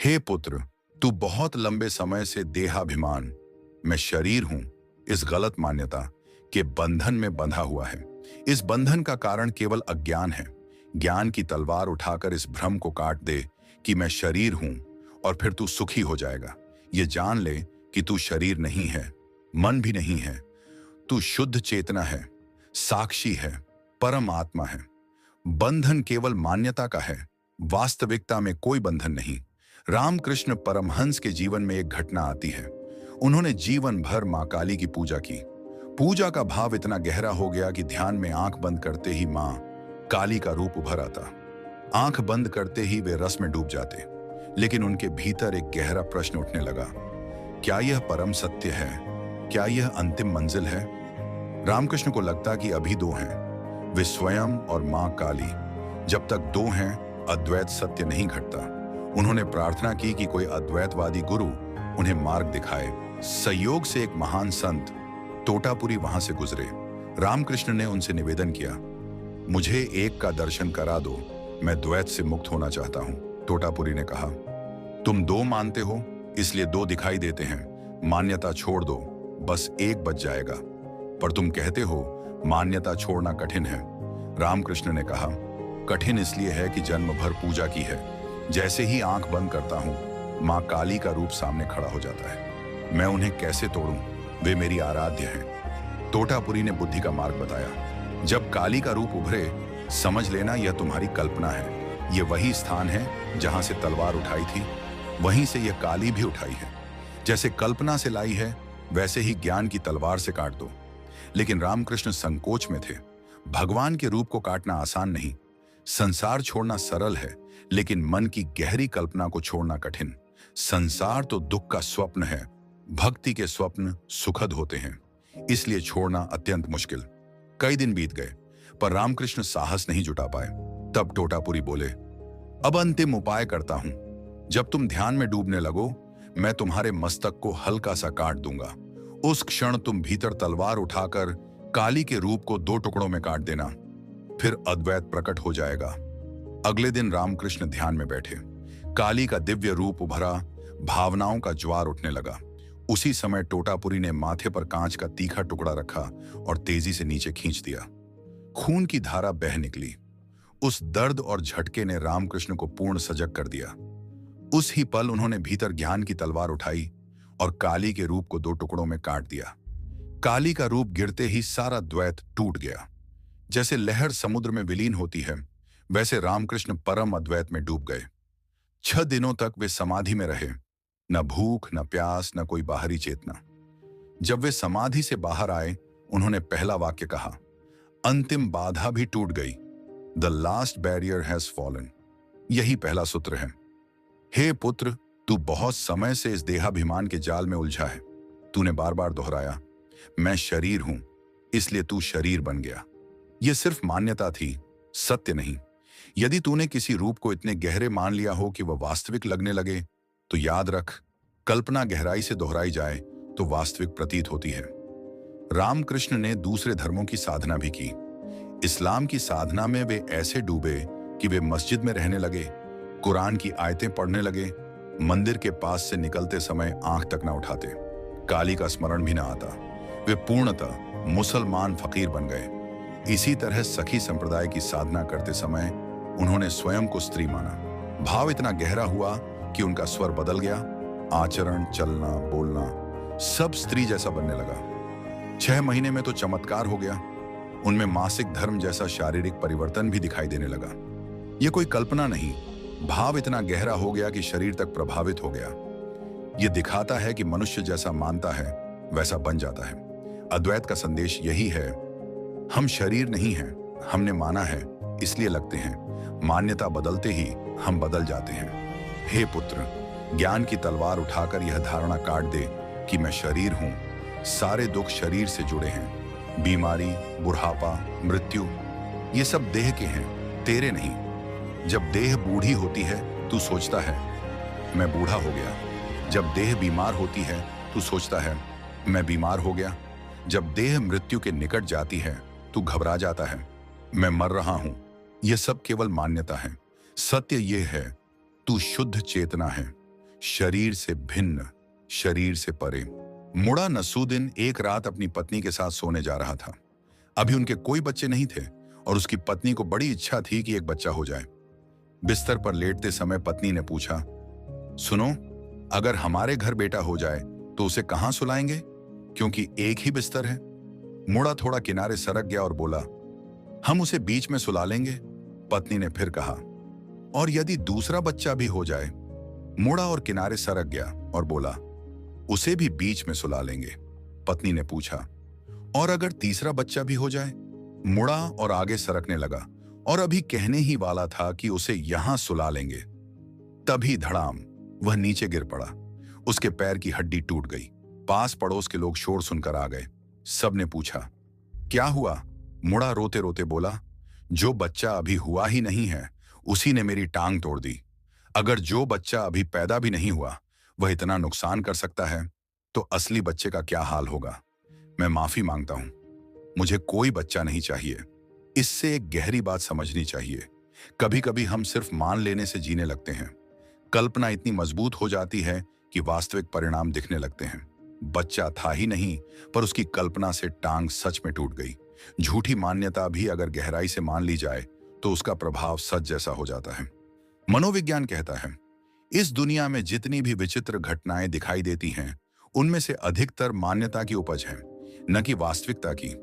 हे पुत्र, तू बहुत लंबे समय से देहाभिमान, मैं शरीर हूं, इस गलत मान्यता के बंधन में बंधा हुआ है। इस बंधन का कारण केवल अज्ञान है। ज्ञान की तलवार उठाकर इस भ्रम को काट दे कि मैं शरीर हूं, और फिर तू सुखी हो जाएगा। ये जान ले कि तू शरीर नहीं है, मन भी नहीं है। तू शुद्ध चेतना है, साक्षी है, परम आत्मा है। बंधन केवल मान्यता का है, वास्तविकता में कोई बंधन नहीं। रामकृष्ण परमहंस के जीवन में एक घटना आती है। उन्होंने जीवन भर मां काली की पूजा की। पूजा का भाव इतना गहरा हो गया कि ध्यान में आंख बंद करते ही मां काली का रूप उभर आता। आंख बंद करते ही वे रस में डूब जाते। लेकिन उनके भीतर एक गहरा प्रश्न उठने लगा, क्या यह परम सत्य है? क्या यह अंतिम मंजिल है? रामकृष्ण को लगता कि अभी दो हैं, वे स्वयं और मां काली। जब तक दो हैं, अद्वैत सत्य नहीं घटता। उन्होंने प्रार्थना की कि कोई अद्वैतवादी गुरु उन्हें मार्ग दिखाए। संयोग से एक महान संत तोतापुरी वहां से गुजरे। रामकृष्ण ने उनसे निवेदन किया, मुझे एक का दर्शन करा दो, मैं द्वैत से मुक्त होना चाहता हूं। तोतापुरी ने कहा, तुम दो मानते हो, इसलिए दो दिखाई देते हैं। मान्यता छोड़ दो, बस एक बच जाएगा। पर तुम कहते हो मान्यता छोड़ना कठिन है। रामकृष्ण ने कहा, कठिन इसलिए है कि जन्म भर पूजा की है। जैसे ही आंख बंद करता हूं, मां काली का रूप सामने खड़ा हो जाता है। मैं उन्हें कैसे तोड़ूं? वे मेरी आराध्य हैं। तोतापुरी ने बुद्धि का मार्ग बताया। जब काली का रूप उभरे, समझ लेना यह तुम्हारी कल्पना है। यह वही स्थान है जहां से तलवार उठाई थी, वहीं से यह काली भी उठाई है। जैसे कल्पना से लाई है, वैसे ही ज्ञान की तलवार से काट दो। लेकिन रामकृष्ण संकोच में थे। भगवान के रूप को काटना आसान नहीं। संसार छोड़ना सरल है, लेकिन मन की गहरी कल्पना को छोड़ना कठिन। संसार तो दुख का स्वप्न है, भक्ति के स्वप्न सुखद होते हैं, इसलिए छोड़ना अत्यंत मुश्किल। कई दिन बीत गए, पर रामकृष्ण साहस नहीं जुटा पाए। तब तोतापुरी बोले, अब अंतिम उपाय करता हूं। जब तुम ध्यान में डूबने लगो, मैं तुम्हारे मस्तक को हल्का सा काट दूंगा। उस क्षण तुम भीतर तलवार उठाकर काली के रूप को दो टुकड़ों में काट देना, फिर अद्वैत प्रकट हो जाएगा। अगले दिन रामकृष्ण ध्यान में बैठे। काली का दिव्य रूप उभरा, भावनाओं का ज्वार उठने लगा। उसी समय तोतापुरी ने माथे पर कांच का तीखा टुकड़ा रखा और तेजी से नीचे खींच दिया। खून की धारा बह निकली। उस दर्द और झटके ने रामकृष्ण को पूर्ण सजग कर दिया। उस ही पल उन्होंने भीतर ज्ञान की तलवार उठाई और काली के रूप को दो टुकड़ों में काट दिया। काली का रूप गिरते ही सारा द्वैत टूट गया। जैसे लहर समुद्र में विलीन होती है, वैसे रामकृष्ण परम अद्वैत में डूब गए। 6 दिनों तक वे समाधि में रहे। न भूख, न प्यास, न कोई बाहरी चेतना। जब वे समाधि से बाहर आए, उन्होंने पहला वाक्य कहा, अंतिम बाधा भी टूट गई। The last barrier has fallen. यही पहला सूत्र है। हे पुत्र, तू बहुत समय से इस देहाभिमान के जाल में उलझा है। तूने बार बार दोहराया, मैं शरीर हूं, इसलिए तू शरीर बन गया। यह सिर्फ मान्यता थी, सत्य नहीं। यदि तूने किसी रूप को इतने गहरे मान लिया हो कि वह वास्तविक लगने लगे, तो याद रख, कल्पना गहराई से दोहराई जाए तो वास्तविक प्रतीत होती है। रामकृष्ण ने दूसरे धर्मों की साधना भी की। इस्लाम की साधना में वे ऐसे डूबे कि वे मस्जिद में रहने लगे, कुरान की आयतें पढ़ने लगे, मंदिर के पास से निकलते समय आंख तक न उठाते, काली का स्मरण भी न आता। वे पूर्णतः मुसलमान फकीर बन गए। इसी तरह सखी संप्रदाय की साधना करते समय उन्होंने स्वयं को स्त्री माना। भाव इतना गहरा हुआ कि उनका स्वर बदल गया। आचरण, चलना, बोलना सब स्त्री जैसा बनने लगा। 6 महीने में तो चमत्कार हो गया। उनमें मासिक धर्म जैसा शारीरिक परिवर्तन भी दिखाई देने लगा। यह कोई कल्पना नहीं, भाव इतना गहरा हो गया कि शरीर तक प्रभावित हो गया। यह दिखाता है कि मनुष्य जैसा मानता है वैसा बन जाता है। अद्वैत का संदेश यही है, हम शरीर नहीं हैं, हमने माना है इसलिए लगते हैं। मान्यता बदलते ही हम बदल जाते हैं। हे पुत्र, ज्ञान की तलवार उठाकर यह धारणा काट दे कि मैं शरीर हूं। सारे दुख शरीर से जुड़े हैं। बीमारी, बुढ़ापा, मृत्यु, ये सब देह के हैं, तेरे नहीं। जब देह बूढ़ी होती है, तू सोचता है मैं बूढ़ा हो गया। जब देह बीमार होती है, तू सोचता है मैं बीमार हो गया। जब देह मृत्यु के निकट जाती है, तू घबरा जाता है मैं मर रहा हूं। यह सब केवल मान्यता है। सत्य यह है, तू शुद्ध चेतना है, शरीर से भिन्न, शरीर से परे। मुड़ा नसूदिन एक रात अपनी पत्नी के साथ सोने जा रहा था। अभी उनके कोई बच्चे नहीं थे और उसकी पत्नी को बड़ी इच्छा थी कि एक बच्चा हो जाए। बिस्तर पर लेटते समय पत्नी ने पूछा, सुनो, अगर हमारे घर बेटा हो जाए तो उसे कहां सुलाएंगे, क्योंकि एक ही बिस्तर है। मुड़ा थोड़ा किनारे सरक गया और बोला, हम उसे बीच में सुला लेंगे। पत्नी ने फिर कहा, और यदि दूसरा बच्चा भी हो जाए। मुड़ा और किनारे सरक गया और बोला, उसे भी बीच में सुला लेंगे। पत्नी ने पूछा, और अगर तीसरा बच्चा भी हो जाए। मुड़ा और आगे सरकने लगा और अभी कहने ही वाला था कि उसे यहां सुला लेंगे, तभी धड़ाम वह नीचे गिर पड़ा। उसके पैर की हड्डी टूट गई। पास पड़ोस के लोग शोर सुनकर आ गए। सबने पूछा, क्या हुआ? मुड़ा रोते रोते बोला, जो बच्चा अभी हुआ ही नहीं है उसी ने मेरी टांग तोड़ दी। अगर जो बच्चा अभी पैदा भी नहीं हुआ वह इतना नुकसान कर सकता है तो असली बच्चे का क्या हाल होगा। मैं माफी मांगता हूं, मुझे कोई बच्चा नहीं चाहिए। इससे एक गहरी बात समझनी चाहिए। कभी कभी हम सिर्फ मान लेने से जीने लगते हैं। कल्पना इतनी मजबूत हो जाती है कि वास्तविक परिणाम दिखने लगते हैं। बच्चा था ही नहीं, पर उसकी कल्पना से टांग सच में टूट गई। झूठी मान्यता भी अगर गहराई से मान ली जाए तो उसका प्रभाव सच जैसा हो जाता है। मनोविज्ञान कहता है, इस दुनिया में जितनी भी विचित्र घटनाएं दिखाई देती हैं, उनमें से अधिकतर मान्यता की उपज है, न कि वास्तविकता की।